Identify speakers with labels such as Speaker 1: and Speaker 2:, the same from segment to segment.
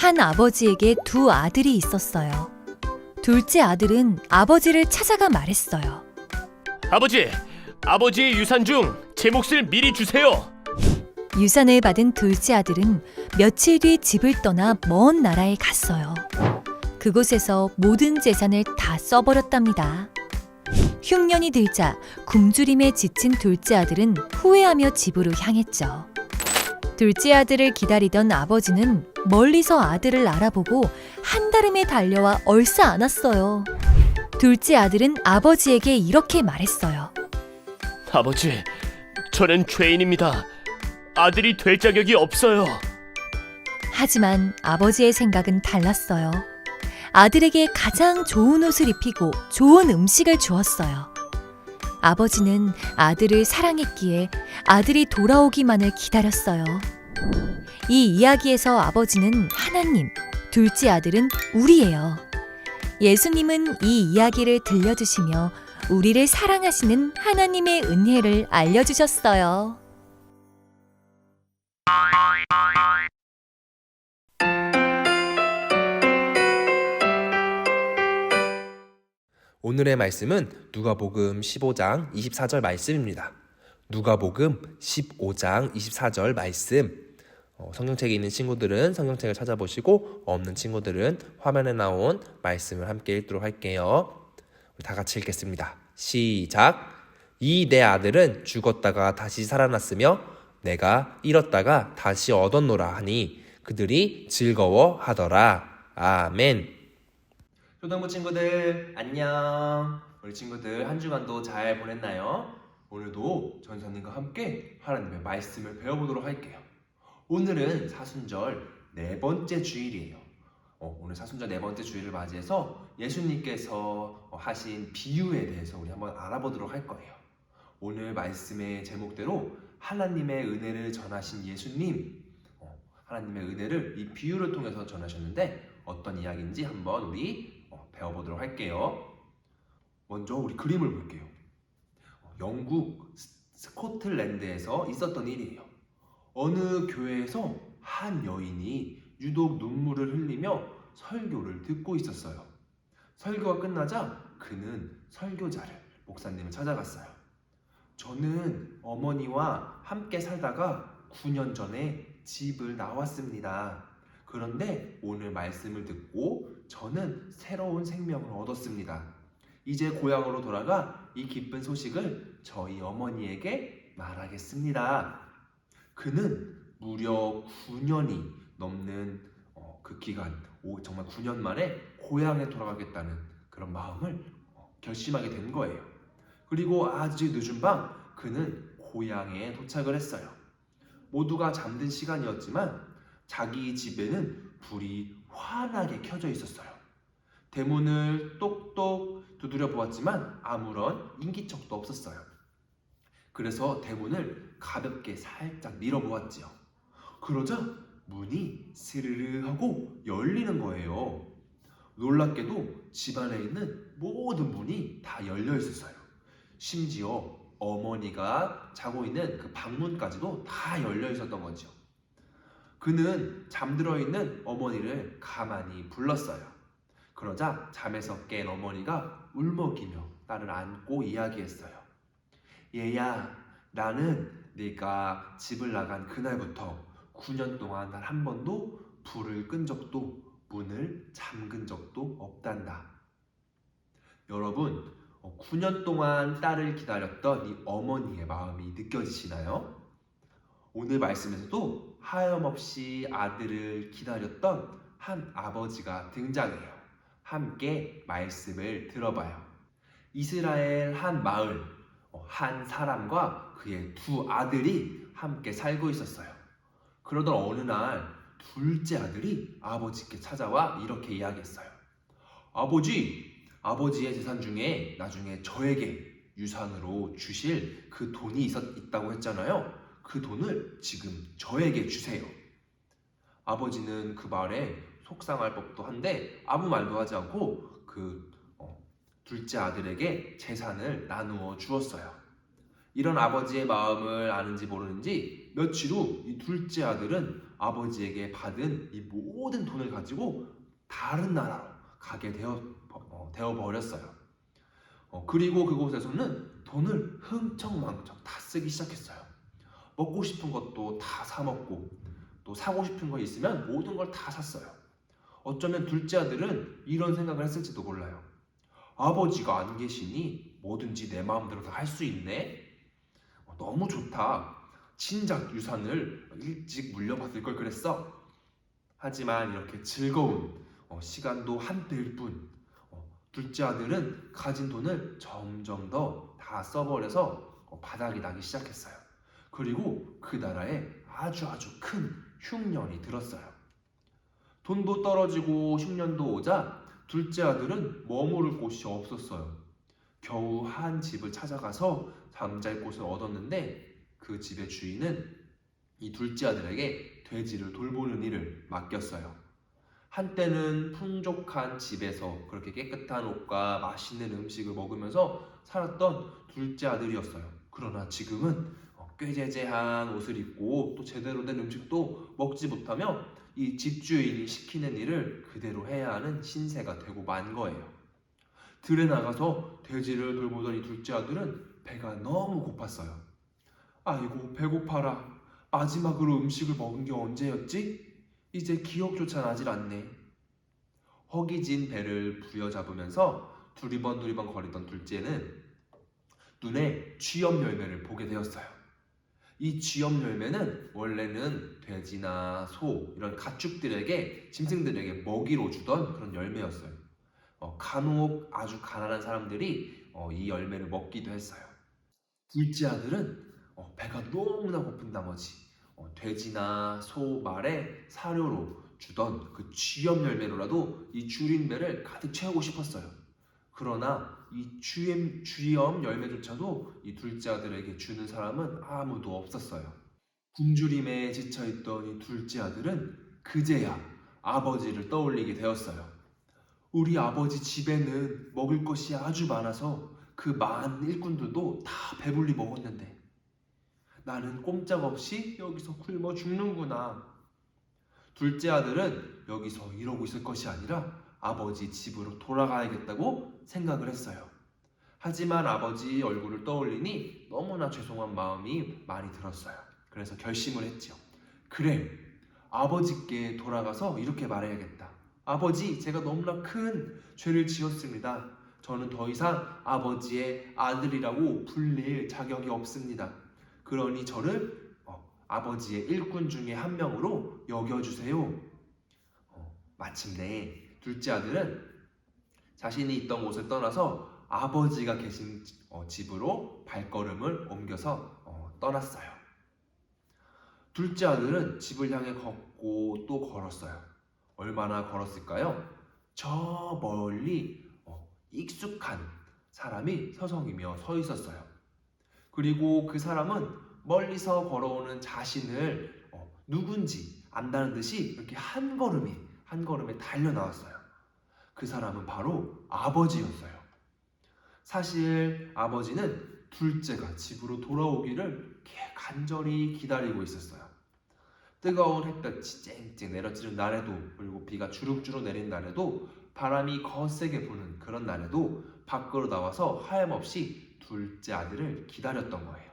Speaker 1: 한 아버지에게 두 아들이 있었어요. 둘째 아들은 아버지를 찾아가 말했어요.
Speaker 2: 아버지의 유산 중 제 몫을 미리 주세요.
Speaker 1: 유산을 받은 둘째 아들은 며칠 뒤 집을 떠나 먼 나라에 갔어요. 그곳에서 모든 재산을 다 써버렸답니다. 흉년이 들자 굶주림에 지친 둘째 아들은 후회하며 집으로 향했죠. 둘째 아들을 기다리던 아버지는 멀리서 아들을 알아보고 한달음에 달려와 얼싸 안았어요. 둘째 아들은 아버지에게 이렇게 말했어요.
Speaker 2: 아버지, 저는 죄인입니다. 아들이 될 자격이 없어요.
Speaker 1: 하지만 아버지의 생각은 달랐어요. 아들에게 가장 좋은 옷을 입히고 좋은 음식을 주었어요. 아버지는 아들을 사랑했기에 아들이 돌아오기만을 기다렸어요. 이 이야기에서 아버지는 하나님, 둘째 아들은 우리예요. 예수님은 이 이야기를 들려주시며 우리를 사랑하시는 하나님의 은혜를 알려주셨어요.
Speaker 3: 오늘의 말씀은 누가복음 15장 24절 말씀입니다. 누가복음 15장 24절 말씀. 성경책에 있는 친구들은 성경책을 찾아보시고 없는 친구들은 화면에 나온 말씀을 함께 읽도록 할게요. 우리 다 같이 읽겠습니다. 시작. 이 내 아들은 죽었다가 다시 살아났으며 내가 잃었다가 다시 얻었노라 하니 그들이 즐거워하더라. 아멘. 초등부 친구들 안녕. 우리 친구들 한 주간도 잘 보냈나요? 오늘도 전사님과 함께 하나님의 말씀을 배워보도록 할게요. 오늘은 사순절 네 번째 주일이에요. 오늘 사순절 네 번째 주일을 맞이해서 예수님께서 하신 비유에 대해서 우리 한번 알아보도록 할 거예요. 오늘 말씀의 제목대로 하나님의 은혜를 전하신 예수님, 하나님의 은혜를 이 비유를 통해서 전하셨는데 어떤 이야기인지 한번 우리 배워보도록 할게요. 먼저 우리 그림을 볼게요. 영국 스코틀랜드에서 있었던 일이에요. 어느 교회에서 한 여인이 유독 눈물을 흘리며 설교를 듣고 있었어요. 설교가 끝나자 그는 설교자를, 목사님을 찾아갔어요. 저는 어머니와 함께 살다가 9년 전에 집을 나왔습니다. 그런데 오늘 말씀을 듣고 저는 새로운 생명을 얻었습니다. 이제 고향으로 돌아가 이 기쁜 소식을 저희 어머니에게 말하겠습니다. 그는 무려 9년이 넘는 그 기간, 정말 9년 만에 고향에 돌아가겠다는 그런 마음을 결심하게 된 거예요. 그리고 아주 늦은 밤 그는 고향에 도착을 했어요. 모두가 잠든 시간이었지만 자기 집에는 불이 환하게 켜져 있었어요. 대문을 똑똑 두드려 보았지만 아무런 인기척도 없었어요. 그래서 대문을 가볍게 살짝 밀어보았지요. 그러자 문이 스르르 하고 열리는 거예요. 놀랍게도 집안에 있는 모든 문이 다 열려 있었어요. 심지어 어머니가 자고 있는 그 방문까지도 다 열려 있었던 거죠. 그는 잠들어 있는 어머니를 가만히 불렀어요. 그러자 잠에서 깬 어머니가 울먹이며 딸을 안고 이야기했어요. 얘야, 나는 네가 집을 나간 그날부터 9년 동안 단 한 번도 불을 끈 적도 문을 잠근 적도 없단다. 여러분, 9년 동안 딸을 기다렸던 이 어머니의 마음이 느껴지시나요? 오늘 말씀에서도 하염없이 아들을 기다렸던 한 아버지가 등장해요. 함께 말씀을 들어봐요. 이스라엘 한 마을, 한 사람과 그의 두 아들이 함께 살고 있었어요. 그러던 어느 날 둘째 아들이 아버지께 찾아와 이렇게 이야기했어요. 아버지의 재산 중에 나중에 저에게 유산으로 주실 그 돈이 있다고 했잖아요. 그 돈을 지금 저에게 주세요. 아버지는 그 말에 속상할 법도 한데 아무 말도 하지 않고 그 둘째 아들에게 재산을 나누어 주었어요. 이런 아버지의 마음을 아는지 모르는지 며칠 후 이 둘째 아들은 아버지에게 받은 이 모든 돈을 가지고 다른 나라로 가게 되어 버렸어요. 그리고 그곳에서는 돈을 흥청망청 다 쓰기 시작했어요. 먹고 싶은 것도 다 사 먹고 또 사고 싶은 거 있으면 모든 걸 다 샀어요. 어쩌면 둘째 아들은 이런 생각을 했을지도 몰라요. 아버지가 안 계시니 뭐든지 내 마음대로 다 할 수 있네. 너무 좋다. 친작 유산을 일찍 물려받을 걸 그랬어. 하지만 이렇게 즐거운 시간도 한때일 뿐 둘째 아들은 가진 돈을 점점 더 다 써버려서 바닥이 나기 시작했어요. 그리고 그 나라에 아주 큰 흉년이 들었어요. 돈도 떨어지고 흉년도 오자 둘째 아들은 머무를 곳이 없었어요. 겨우 한 집을 찾아가서 잠잘 곳을 얻었는데 그 집의 주인은 이 둘째 아들에게 돼지를 돌보는 일을 맡겼어요. 한때는 풍족한 집에서 그렇게 깨끗한 옷과 맛있는 음식을 먹으면서 살았던 둘째 아들이었어요. 그러나 지금은 꾀재재한 옷을 입고 또 제대로 된 음식도 먹지 못하며 이 집주인이 시키는 일을 그대로 해야 하는 신세가 되고 만 거예요. 들에 나가서 돼지를 돌보던 이 둘째 아들은 배가 너무 고팠어요. 아이고 배고파라. 마지막으로 음식을 먹은 게 언제였지? 이제 기억조차 나질 않네. 허기진 배를 부여잡으면서 두리번 거리던 둘째는 눈에 쥐염 열매를 보게 되었어요. 이 쥐염 열매는 원래는 돼지나 소 이런 가축들에게 짐승들에게 먹이로 주던 그런 열매였어요. 간혹 아주 가난한 사람들이 이 열매를 먹기도 했어요. 둘째 아들은 배가 너무나 고픈 나머지 돼지나 소 말에 사료로 주던 그 쥐염 열매로라도 이 줄인 배를 가득 채우고 싶었어요. 그러나 이 쥐염 열매조차도 이 둘째 아들에게 주는 사람은 아무도 없었어요. 굶주림에 지쳐있던 이 둘째 아들은 그제야 아버지를 떠올리게 되었어요. 우리 아버지 집에는 먹을 것이 아주 많아서 그 많은 일꾼들도 다 배불리 먹었는데 나는 꼼짝없이 여기서 굶어 죽는구나. 둘째 아들은 여기서 이러고 있을 것이 아니라 아버지 집으로 돌아가야겠다고 생각을 했어요. 하지만 아버지 얼굴을 떠올리니 너무나 죄송한 마음이 많이 들었어요. 그래서 결심을 했죠. 그래, 아버지께 돌아가서 이렇게 말해야겠다. 아버지, 제가 너무나 큰 죄를 지었습니다. 저는 더 이상 아버지의 아들이라고 불릴 자격이 없습니다. 그러니 저를 아버지의 일꾼 중에 한 명으로 여겨주세요. 마침내 둘째 아들은 자신이 있던 곳을 떠나서 아버지가 계신 집으로 발걸음을 옮겨서 떠났어요. 둘째 아들은 집을 향해 걷고 또 걸었어요. 얼마나 걸었을까요? 저 멀리 익숙한 사람이 서성이며 서 있었어요. 그리고 그 사람은 멀리서 걸어오는 자신을 누군지 안다는 듯이 이렇게 한 걸음에 달려 나왔어요. 그 사람은 바로 아버지였어요. 사실 아버지는 둘째가 집으로 돌아오기를 간절히 기다리고 있었어요. 뜨거운 햇볕이 쨍쨍 내려지는 날에도, 그리고 비가 주룩주룩 내린 날에도, 바람이 거세게 부는 그런 날에도 밖으로 나와서 하염없이 둘째 아들을 기다렸던 거예요.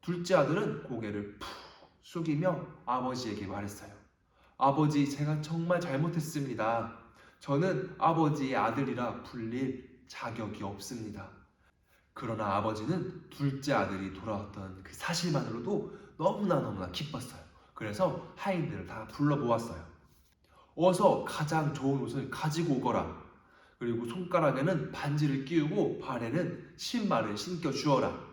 Speaker 3: 둘째 아들은 고개를 푹 숙이며 아버지에게 말했어요. 아버지, 제가 정말 잘못했습니다. 저는 아버지의 아들이라 불릴 자격이 없습니다. 그러나 아버지는 둘째 아들이 돌아왔던 그 사실만으로도 너무나 기뻤어요. 그래서 하인들을 다 불러모았어요. 어서 가장 좋은 옷을 가지고 오거라. 그리고 손가락에는 반지를 끼우고 발에는 신발을 신겨 주어라.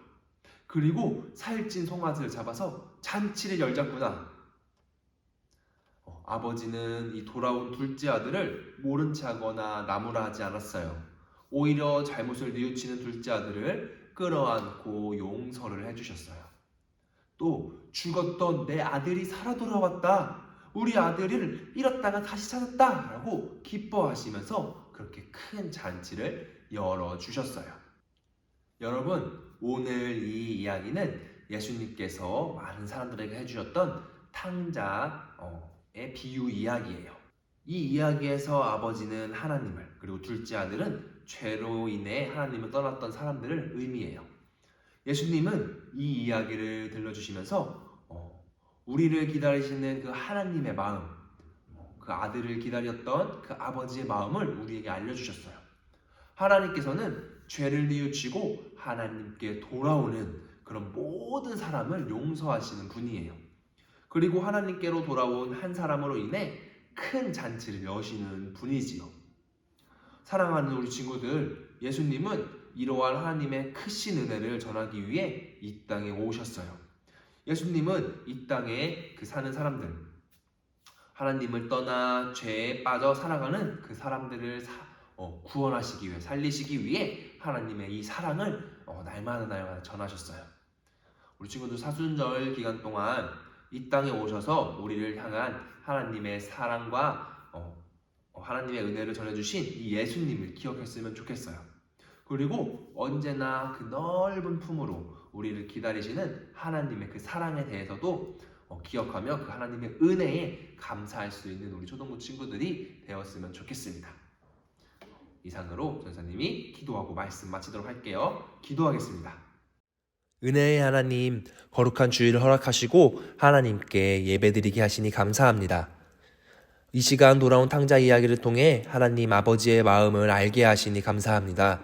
Speaker 3: 그리고 살찐 송아지를 잡아서 잔치를 열자꾸나. 아버지는 이 돌아온 둘째 아들을 모른 체 하거나 나무라 하지 않았어요. 오히려 잘못을 뉘우치는 둘째 아들을 끌어안고 용서를 해주셨어요. 또 죽었던 내 아들이 살아 돌아왔다. 우리 아들을 잃었다가 다시 찾았다. 라고 기뻐하시면서 그렇게 큰 잔치를 열어주셨어요. 여러분, 오늘 이 이야기는 예수님께서 많은 사람들에게 해주셨던 탕자의 비유 이야기예요. 이 이야기에서 아버지는 하나님을, 그리고 둘째 아들은 죄로 인해 하나님을 떠났던 사람들을 의미해요. 예수님은 이 이야기를 들려주시면서 우리를 기다리시는 그 하나님의 마음, 그 아들을 기다렸던 그 아버지의 마음을 우리에게 알려주셨어요. 하나님께서는 죄를 뉘우치고 하나님께 돌아오는 그런 모든 사람을 용서하시는 분이에요. 그리고 하나님께로 돌아온 한 사람으로 인해 큰 잔치를 여시는 분이지요. 사랑하는 우리 친구들, 예수님은 이러한 하나님의 크신 은혜를 전하기 위해 이 땅에 오셨어요. 예수님은 이 땅에 사는 사람들, 하나님을 떠나 죄에 빠져 살아가는 그 사람들을 구원하시기 위해, 살리시기 위해 하나님의 이 사랑을 날마다 전하셨어요. 우리 친구들 사순절 기간 동안 이 땅에 오셔서 우리를 향한 하나님의 사랑과 하나님의 은혜를 전해주신 이 예수님을 기억했으면 좋겠어요. 그리고 언제나 그 넓은 품으로 우리를 기다리시는 하나님의 그 사랑에 대해서도 기억하며 그 하나님의 은혜에 감사할 수 있는 우리 초등부 친구들이 되었으면 좋겠습니다. 이상으로 전사님이 기도하고 말씀 마치도록 할게요. 기도하겠습니다.
Speaker 4: 은혜의 하나님, 거룩한 주일을 허락하시고 하나님께 예배드리게 하시니 감사합니다. 이 시간 돌아온 탕자 이야기를 통해 하나님 아버지의 마음을 알게 하시니 감사합니다.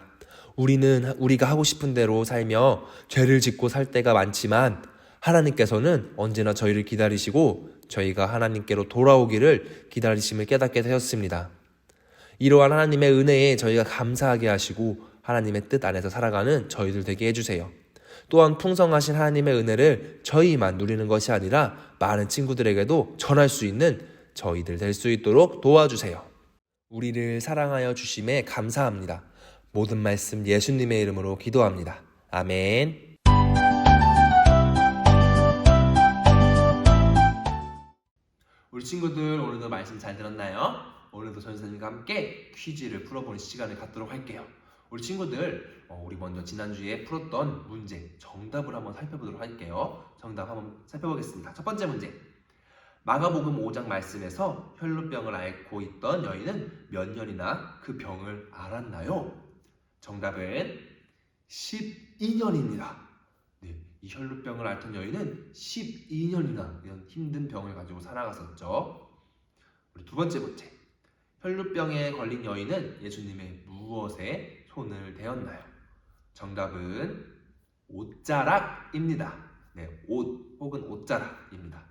Speaker 4: 우리가 하고 싶은 대로 살며 죄를 짓고 살 때가 많지만 하나님께서는 언제나 저희를 기다리시고 저희가 하나님께로 돌아오기를 기다리심을 깨닫게 되었습니다. 이러한 하나님의 은혜에 저희가 감사하게 하시고 하나님의 뜻 안에서 살아가는 저희들 되게 해주세요. 또한 풍성하신 하나님의 은혜를 저희만 누리는 것이 아니라 많은 친구들에게도 전할 수 있는 저희들 될 수 있도록 도와주세요. 우리를 사랑하여 주심에 감사합니다. 모든 말씀 예수님의 이름으로 기도합니다. 아멘.
Speaker 3: 우리 친구들 오늘도 말씀 잘 들었나요? 오늘도 전사님과 함께 퀴즈를 풀어보는 시간을 갖도록 할게요. 우리 친구들, 우리 먼저 지난주에 풀었던 문제 정답을 한번 살펴보도록 할게요. 정답 한번 살펴보겠습니다. 첫 번째 문제. 마가복음 5장 말씀에서 혈루병을 앓고 있던 여인은 몇 년이나 그 병을 앓았나요? 정답은 12년입니다. 네, 이 혈루병을 앓던 여인은 12년이나 이런 힘든 병을 가지고 살아갔었죠. 우리 두 번째 문제. 혈루병에 걸린 여인은 예수님의 무엇에 손을 대었나요? 정답은 옷자락입니다. 네, 옷 혹은 옷자락입니다.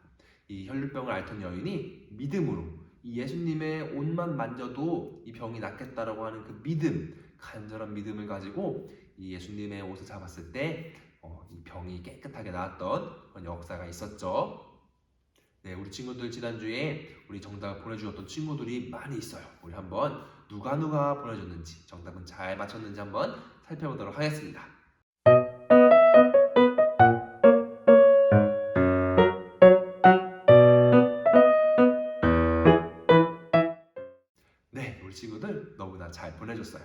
Speaker 3: 이 혈루병을 앓던 여인이 믿음으로 이 예수님의 옷만 만져도 이 병이 낫겠다라고 하는 그 믿음, 간절한 믿음을 가지고 이 예수님의 옷을 잡았을 때 이 병이 깨끗하게 나았던 그런 역사가 있었죠. 네, 우리 친구들 지난주에 우리 정답을 보내주셨던 친구들이 많이 있어요. 우리 한번 누가 보내줬는지, 정답은 잘 맞췄는지 한번 살펴보도록 하겠습니다. 네, 우리 친구들 너무나 잘 보내줬어요.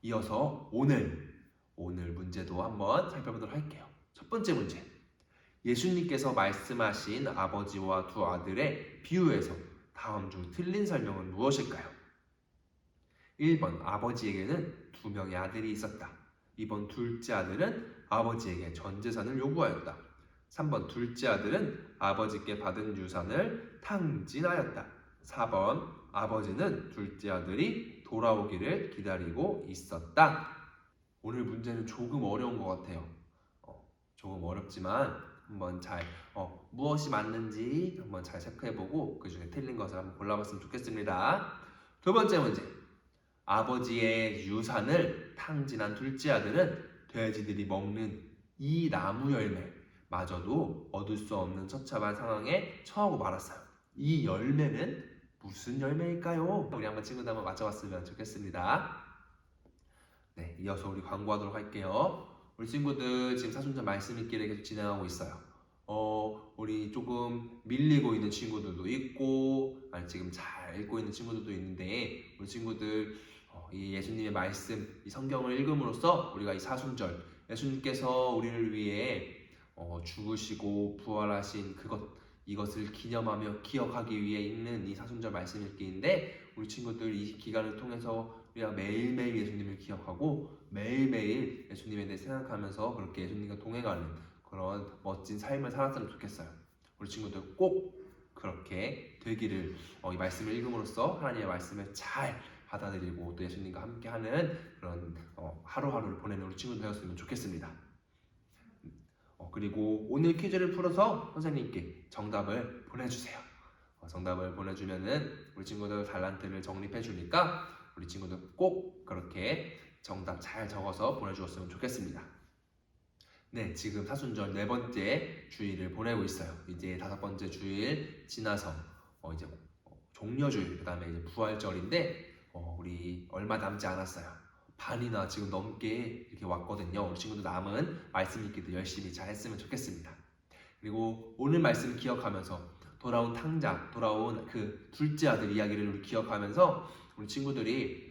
Speaker 3: 이어서 오늘 문제도 한번 살펴보도록 할게요. 첫 번째 문제. 예수님께서 말씀하신 아버지와 두 아들의 비유에서 다음 중 틀린 설명은 무엇일까요? 1번 아버지에게는 2명의 아들이 있었다. 2번 둘째 아들은 아버지에게 전 재산을 요구하였다. 3번 둘째 아들은 아버지께 받은 유산을 탕진하였다. 4번 아버지는 둘째 아들이 돌아오기를 기다리고 있었다. 오늘 문제는 조금 어려운 것 같아요. 조금 어렵지만 한번 잘 무엇이 맞는지 한번 잘 체크해보고 그 중에 틀린 것을 한번 골라봤으면 좋겠습니다. 두 번째 문제. 아버지의 유산을 탕진한 둘째 아들은 돼지들이 먹는 이 나무 열매마저도 얻을 수 없는 처참한 상황에 처하고 말았어요. 이 열매는 무슨 열매일까요? 우리 한번 친구들 한번 맞춰봤으면 좋겠습니다. 네, 이어서 우리 광고하도록 할게요. 우리 친구들 지금 사순절 말씀 읽기를 계속 진행하고 있어요. 우리 조금 밀리고 있는 친구들도 있고 지금 잘 읽고 있는 친구들도 있는데 우리 친구들 이 예수님의 말씀, 이 성경을 읽음으로써 우리가 이 사순절 예수님께서 우리를 위해 죽으시고 부활하신 이것을 기념하며 기억하기 위해 읽는 이 사순절 말씀 읽기인데, 우리 친구들 이 기간을 통해서 우리가 매일매일 예수님을 기억하고 매일매일 예수님에 대해 생각하면서 그렇게 예수님과 동행하는 그런 멋진 삶을 살았으면 좋겠어요. 우리 친구들 꼭 그렇게 되기를, 이 말씀을 읽음으로써 하나님의 말씀을 잘 받아들이고 또 예수님과 함께하는 그런 하루하루를 보내는 우리 친구들 되었으면 좋겠습니다. 그리고 오늘 퀴즈를 풀어서 선생님께 정답을 보내주세요. 정답을 보내주면은 우리 친구들 달란트를 정립해 주니까 우리 친구들 꼭 그렇게 정답 잘 적어서 보내주었으면 좋겠습니다. 네, 지금 사순절 4번째 주일을 보내고 있어요. 이제 5번째 주일 지나서 이제 종려주일, 그 다음에 이제 부활절인데 우리 얼마 남지 않았어요. 반이나 지금 넘게 이렇게 왔거든요. 우리 친구들 남은 말씀 읽기도 열심히 잘 했으면 좋겠습니다. 그리고 오늘 말씀 기억하면서 돌아온 탕자, 돌아온 그 둘째 아들 이야기를 우리 기억하면서 우리 친구들이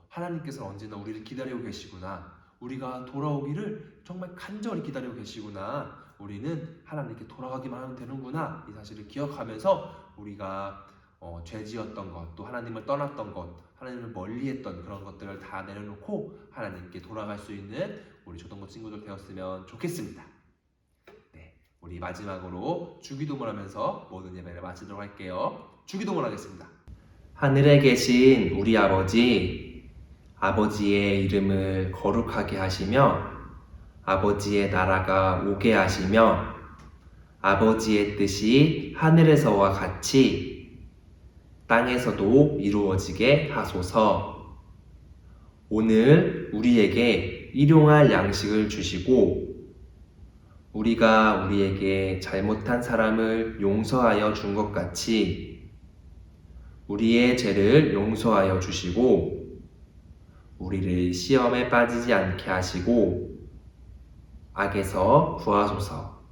Speaker 3: 하나님께서 언제나 우리를 기다리고 계시구나, 우리가 돌아오기를 정말 간절히 기다리고 계시구나, 우리는 하나님께 돌아가기만 하면 되는구나, 이 사실을 기억하면서 우리가 죄지었던 것, 또 하나님을 떠났던 것, 하나님을 멀리했던 그런 것들을 다 내려놓고 하나님께 돌아갈 수 있는 우리 초등부 친구들 되었으면 좋겠습니다. 네, 우리 마지막으로 주기도문 하면서 모든 예배를 마치도록 할게요. 주기도문 하겠습니다. 하늘에 계신 우리 아버지, 아버지의 이름을 거룩하게 하시며 아버지의 나라가 오게 하시며 아버지의 뜻이 하늘에서와 같이 땅에서도 이루어지게 하소서. 오늘 우리에게 일용할 양식을 주시고 우리가 우리에게 잘못한 사람을 용서하여 준 것 같이 우리의 죄를 용서하여 주시고 우리를 시험에 빠지지 않게 하시고 악에서 구하소서.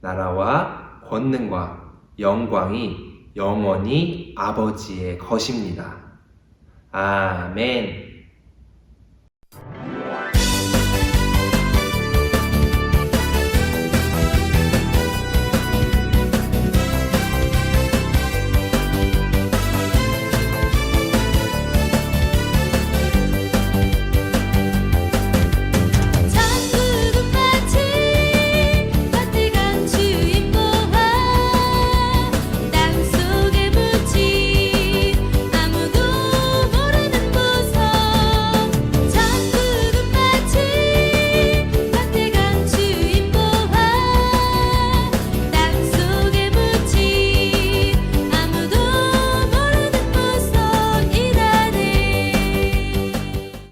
Speaker 3: 나라와 권능과 영광이 영원히 아버지의 것입니다. 아멘.